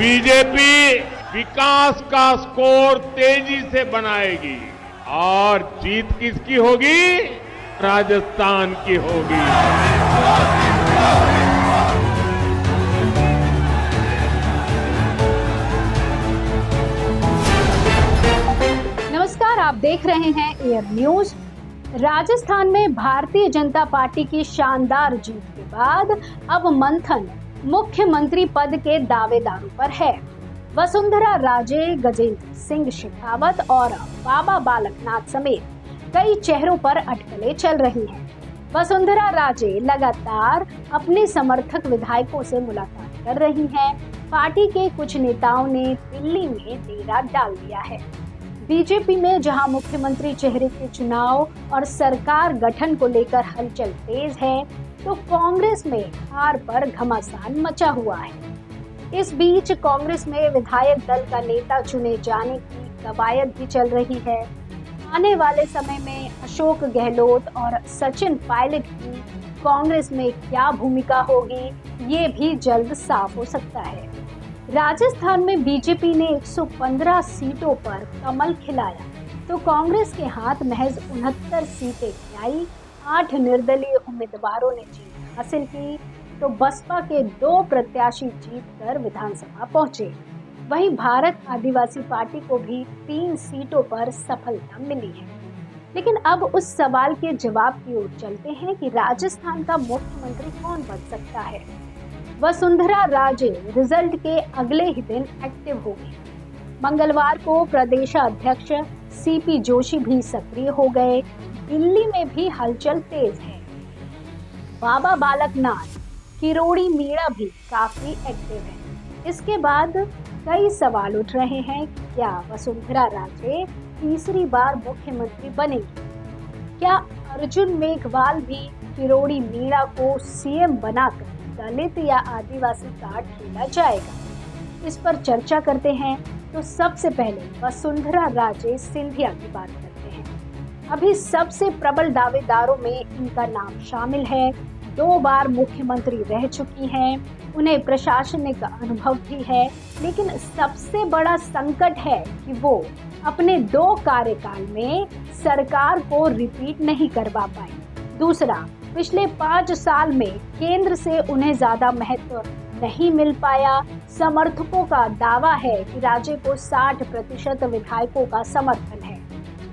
BJP विकास का score तेजी से बनाएगी और जीत किसकी होगी? राजस्थान की होगी। नमस्कार, आप देख रहे हैं एयर न्यूज। राजस्थान में भारतीय जनता पार्टी की शानदार जीत के बाद अब मंथन मुख्यमंत्री पद के दावेदारों पर है। वसुंधरा राजे, गजेंद्र सिंह शेखावत और बाबा बालकनाथ समेत कई चेहरों पर अटकलें चल रही हैं। वसुंधरा राजे लगातार अपने समर्थक विधायकों से मुलाकात कर रही हैं। पार्टी के कुछ नेताओं ने दिल्ली में डेरा डाल दिया है। बीजेपी में जहां मुख्यमंत्री चेहरे के चुनाव और सरकार गठन को लेकर हलचल तेज है, तो कांग्रेस में हार पर घमासान मचा हुआ है। इस बीच कांग्रेस में विधायक दल का नेता चुने जाने की कवायद भी चल रही है। आने वाले समय में अशोक गहलोत और सचिन पायलट की कांग्रेस में क्या भूमिका होगी, ये भी जल्द साफ हो सकता है। राजस्थान में बीजेपी ने 115 सीटों पर कमल खिलाया, तो कांग्रेस के हाथ महज 69 सीटें आई। 8 निर्दलीय उम्मीदवारों ने जीत हासिल की, तो बसपा के 2 प्रत्याशी जीतकर विधानसभा पहुंचे। वहीं भारत आदिवासी पार्टी को भी 3 सीटों पर सफलता मिली है। लेकिन अब उस सवाल के जवाब की ओर चलते हैं कि राजस्थान का मुख्यमंत्री कौन बन सकता है। वसुंधरा राजे रिजल्ट के अगले ही दिन एक्टिव हो गई। मंगलवार को प्रदेशाध्यक्ष सीपी जोशी भी सक्रिय हो गए। दिल्ली में भी हलचल तेज है। बाबा बालकनाथ, किरोड़ी मीणा भी काफी एक्टिव है। इसके बाद कई सवाल उठ रहे हैं कि क्या वसुंधरा राजे तीसरी बार मुख्यमंत्री बनेगी? क्या अर्जुन मेघवाल भी किरोड़ी मीणा को सीएम बनाकर दलित या आदिवासी कार्ड खेला जाएगा? इस पर चर्चा करते हैं। तो सबसे पहले वसुंधरा राजे सिंधिया की बात करते हैं। अभी सबसे प्रबल दावेदारों में इनका नाम शामिल है। 2 बार मुख्यमंत्री रह चुकी हैं, उन्हें प्रशासनिक अनुभव भी है। लेकिन सबसे बड़ा संकट है कि वो अपने 2 कार्यकाल में सरकार को रिपीट नहीं करवा पाई। दूसरा, पिछले 5 साल में केंद्र से उन्हें ज्यादा महत्व नहीं मिल पाया। समर्थकों का दावा है कि राजे को 60% विधायकों का समर्थन है।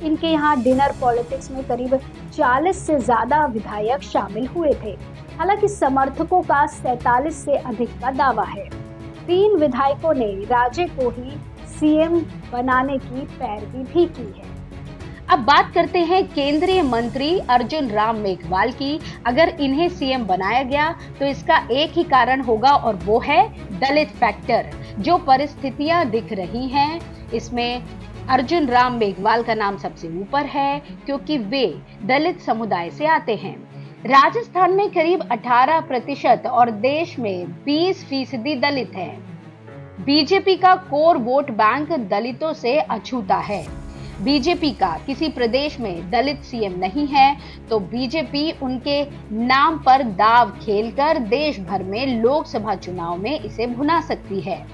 इनके यहाँ डिनर पॉलिटिक्स में करीब 40 से ज्यादा विधायक शामिल हुए थे। हालांकि समर्थकों का 47 से अधिक का दावा है। 3 विधायकों ने राजे को ही सीएम बनाने की पैरवी भी की है। अब बात करते हैं केंद्रीय मंत्री अर्जुन राम मेघवाल की। अगर इन्हें सीएम बनाया गया तो इसका एक ही कारण होगा और वो है दलित फैक्टर। जो परिस्थितियां दिख रही हैं, इसमें अर्जुन राम मेघवाल का नाम सबसे ऊपर है, क्योंकि वे दलित समुदाय से आते हैं। राजस्थान में करीब 18% और देश में 20% दलित है। बीजेपी का कोर वोट बैंक दलितों से अछूता है। बीजेपी का किसी प्रदेश में दलित सीएम नहीं है, तो बीजेपी उनके नाम पर दाव खेलकर देश भर में लोकसभा चुनाव में इसे भुना सकती है।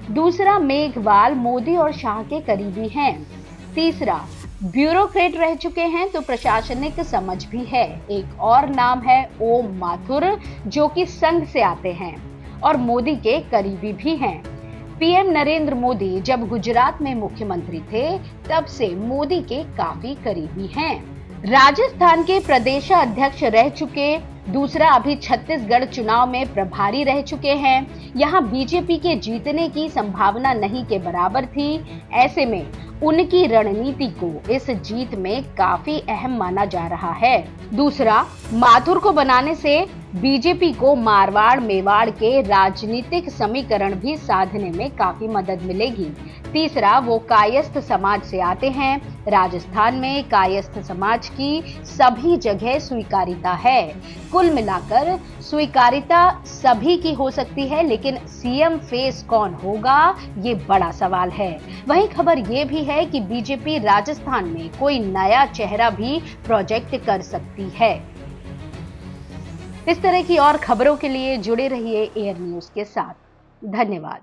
दूसरा, मेघवाल मोदी और शाह के करीबी हैं। तीसरा, ब्यूरोक्रेट रह चुके हैं, तो प्रशासनिक समझ भी है। एक और नाम है ओम माथुर, जो कि संघ से आते हैं और मोदी के करीबी भी हैं। पीएम नरेंद्र मोदी जब गुजरात में मुख्यमंत्री थे, तब से मोदी के काफी करीबी हैं। राजस्थान के प्रदेशाध्यक्ष रह चुके। दूसरा, अभी छत्तीसगढ़ चुनाव में प्रभारी रह चुके हैं। यहाँ बीजेपी के जीतने की संभावना नहीं के बराबर थी। ऐसे में उनकी रणनीति को इस जीत में काफी अहम माना जा रहा है। दूसरा, माथुर को बनाने से बीजेपी को मारवाड़ मेवाड़ के राजनीतिक समीकरण भी साधने में काफी मदद मिलेगी। तीसरा, वो कायस्थ समाज से आते हैं। राजस्थान में कायस्थ समाज की सभी जगह स्वीकारिता है। कुल मिलाकर स्वीकारिता सभी की हो सकती है, लेकिन सीएम फेस कौन होगा, ये बड़ा सवाल है। वहीं खबर ये भी है कि बीजेपी राजस्थान में कोई नया चेहरा भी प्रोजेक्ट कर सकती है। इस तरह की और खबरों के लिए जुड़े रहिए एयर न्यूज के साथ। धन्यवाद।